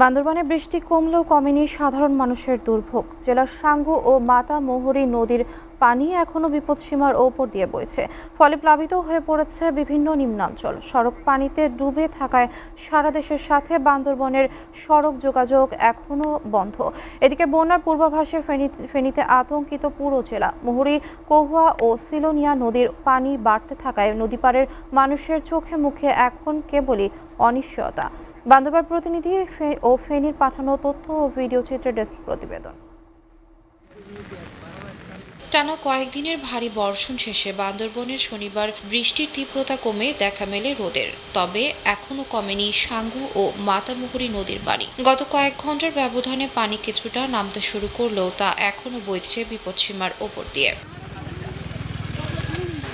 বান্দরবানে বৃষ্টি কমলেও কমেনি সাধারণ মানুষের দুর্ভোগ। জেলার সাঙ্গু ও মাতামুহুরী নদীর পানি এখনও বিপদসীমার ওপর দিয়ে বইছে, ফলে প্লাবিত হয়ে পড়েছে বিভিন্ন নিম্নাঞ্চল। সড়ক পানিতে ডুবে থাকায় সারা দেশের সাথে বান্দরবনের সড়ক যোগাযোগ এখনও বন্ধ। এদিকে বন্যার পূর্বাভাসে ফেনীতে আতঙ্কিত পুরো জেলা। মুহুরী, কহুয়া ও সিলোনিয়া নদীর পানি বাড়তে থাকায় নদীপাড়ের মানুষের চোখে মুখে এখন কেবলই অনিশ্চয়তা। বান্দরবান প্রতিনিধি ও ফেনীর পাঠানো তথ্য ও ভিডিও চিত্রের ডেস্ক প্রতিবেদন। টানা কয়েকদিনের ভারী বর্ষণ শেষে বান্দরবনের শনিবার বৃষ্টির তীব্রতা কমে দেখা মেলে রোদের। তবে এখনও কমেনি সাঙ্গু ও মাতামুহুরী নদীর পানি। গত কয়েক ঘন্টার ব্যবধানে পানি কিছুটা নামতে শুরু করলেও তা এখনও বইছে বিপদসীমার ওপর দিয়ে।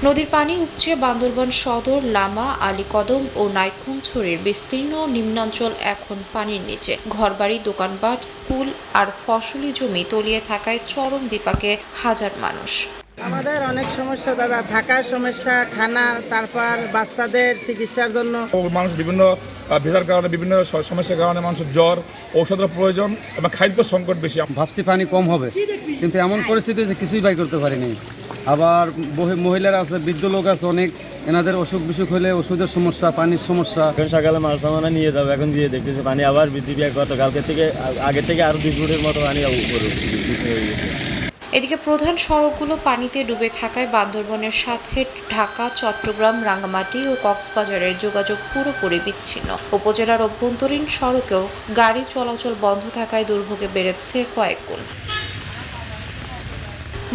নদীর পানি উপচে বান্দরবান সদর, লামা, আলীকদম ও নাইক্ষ্যংছড়ির বিস্তীর্ণ নিম্নাঞ্চল এখন পানির নিচে। ঘরবাড়ি, দোকানপাট, স্কুল আর ফসলি জমি তলিয়ে থাকায় চরম বিপাকে হাজার মানুষ। আমাদের অনেক সমস্যা দাদা, থাকার সমস্যা, খানা, তারপর বাচ্চাদের চিকিৎসার জন্য মানুষ বিভিন্ন ভিসার কারণে, বিভিন্ন সমস্যার কারণে মানুষের জ্বর, ঔষধের প্রয়োজন এবং খাদ্য সংকট বেশি। ভাবছি পানি কম হবে, কিন্তু এমন পরিস্থিতি যে কিছুই বাই করতে পারিনি। আবার মহিলারা আছে, বৃদ্ধ লোক আছে অনেক, এনাদের অসুখ বিসুখ হলে ওষুধের সমস্যা, পানির সমস্যা। সকালে মাছ সামানা নিয়ে যাবো, এখন দিয়ে দেখতেছি পানি আবার বৃদ্ধি পেয়ে গতকালকে থেকে আগের থেকে আরো 2 ফুটের মতো পানি উপরে হয়ে গেছে। এদিকে প্রধান সড়কগুলো পানিতে ডুবে থাকায় বান্দরবনের সাথে ঢাকা, চট্টগ্রাম, রাঙ্গামাটি ও কক্সবাজারের যোগাযোগ পুরোপুরি বিচ্ছিন্ন। উপজেলার অভ্যন্তরীণ সড়কেও গাড়ি চলাচল বন্ধ থাকায় দুর্ভোগে বেড়েছে কয়েক গুণ।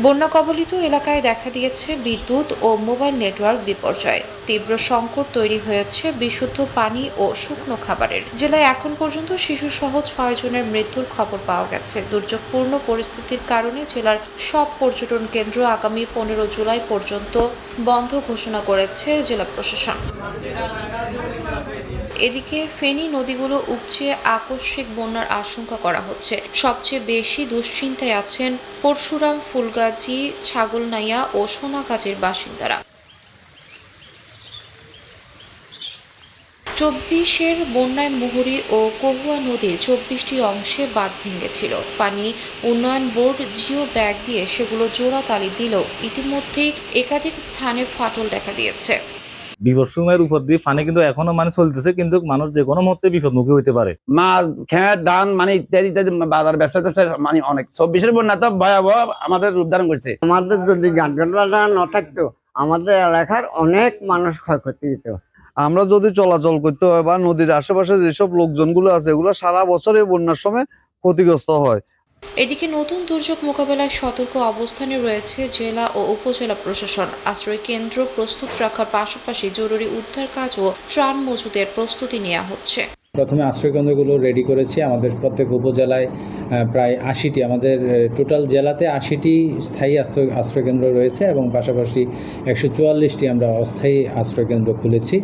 বন্যা কবলিত এলাকায় দেখা দিয়েছে বিদ্যুৎ ও মোবাইল নেটওয়ার্ক বিপর্যয়। তীব্র সংকট তৈরি হয়েছে বিশুদ্ধ পানি ও শুকনো খাবারের। জেলায় এখন পর্যন্ত শিশুসহ 6 জনের মৃত্যুর খবর পাওয়া গেছে। দুর্যোগপূর্ণ পরিস্থিতির কারণে জেলার সব পর্যটন কেন্দ্র আগামী 15 জুলাই পর্যন্ত বন্ধ ঘোষণা করেছে জেলা প্রশাসন। এদিকে ফেনী নদীগুলো উপচে আকস্মিক বন্যার আশঙ্কা করা হচ্ছে। সবচেয়ে বেশি দুশ্চিন্তায় আছেন পরশুরাম, ফুলগাজী, ছাগলনাইয়া ও সোনাগাজীর বাসিন্দারা। 24-এর বন্যায় মুহুরী ও কহুয়া নদীর 24টি অংশে বাঁধ ভেঙেছিল। পানি উন্নয়ন বোর্ড জিও ব্যাগ দিয়ে সেগুলো জোড়াতালি দিলেও ইতিমধ্যেই একাধিক স্থানে ফাটল দেখা দিয়েছে। বিপদ সময়ের উপর দিয়ে পানি কিন্তু এখনো চলতেছে, কিন্তু মানুষ যে কোনো মুহূর্তে বিপদমুখী হইতে পারে। মাছ, খেত, ধান ইত্যাদি ইত্যাদি বাজার ব্যবসা অনেক। 24-এর বন্যা তো ভয়াবহ আমাদের রূপ ধারণ করছে। আমাদের যদি গাছগাছরা না থাকতো, আমাদের এলাকার অনেক মানুষ ক্ষয়ক্ষতি হতো। আমরা যদি চলাচল করতে হয় বা নদীর আশেপাশে যেসব লোকজনগুলো আছে, এগুলো সারা বছর এই বন্যার সময় ক্ষতিগ্রস্ত হয়। এদিকে নতুন দুর্যোগ মোকাবেলায় সতর্ক অবস্থানে রয়েছে জেলা ও উপজেলা প্রশাসন। আশ্রয় কেন্দ্র প্রস্তুত রাখার পাশাপাশি জরুরি উদ্ধার কাজ ও ত্রাণ মজুদের প্রস্তুতি নেওয়া হচ্ছে। প্রথমে আশ্রয়কেন্দ্রগুলো রেডি করেছি। আমাদের প্রত্যেক উপজেলায় প্রায় 80টি, আমাদের টোটাল জেলাতে 80টি স্থায়ী আশ্রয়কেন্দ্র রয়েছে এবং পাশাপাশি 144টি আমরা অস্থায়ী আশ্রয়কেন্দ্র খুলেছি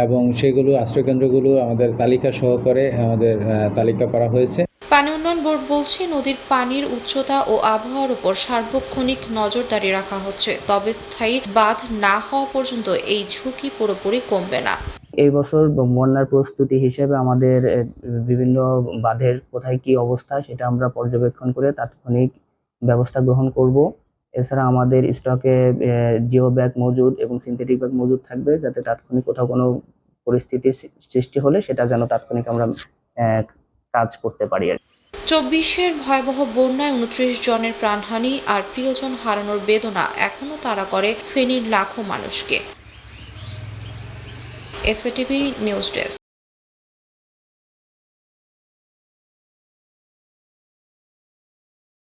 এবং সেগুলো আশ্রয়কেন্দ্রগুলো আমাদের তালিকা সহকারে আমাদের তালিকা করা হয়েছে। পানি উন্নয়ন বোর্ড বলছে নদীর পানির উচ্চতা ও আবহাওয়ার উপর সার্বক্ষণিক নজরদারি রাখা হচ্ছে। তবে স্থায়ী বাঁধ না হওয়া পর্যন্ত এই ঝুঁকি পুরোপুরি কমবে না। এই বছর বন্যার প্রস্তুতি হিসেবে আমাদের বিভিন্ন বাঁধের কোথায় কি অবস্থা সেটা আমরা পর্যবেক্ষণ করে তাৎক্ষণিক ব্যবস্থা গ্রহণ করব। এছাড়া আমাদের স্টকে জিও ব্যাগ মজুদ এবং সিনথেটিক ব্যাগ মজুদ থাকবে, যাতে তাৎক্ষণিক কোথাও কোনো পরিস্থিতির সৃষ্টি হলে সেটা যেন তাৎক্ষণিক আমরা কাজ করতে পারি। 24-এর ভয়াবহ বন্যায় 29 জনের প্রাণহানি আর প্রিয়জন হারানোর বেদনা এখনো তাড়া করে ফেনীর লাখো মানুষকে। SATV news desk.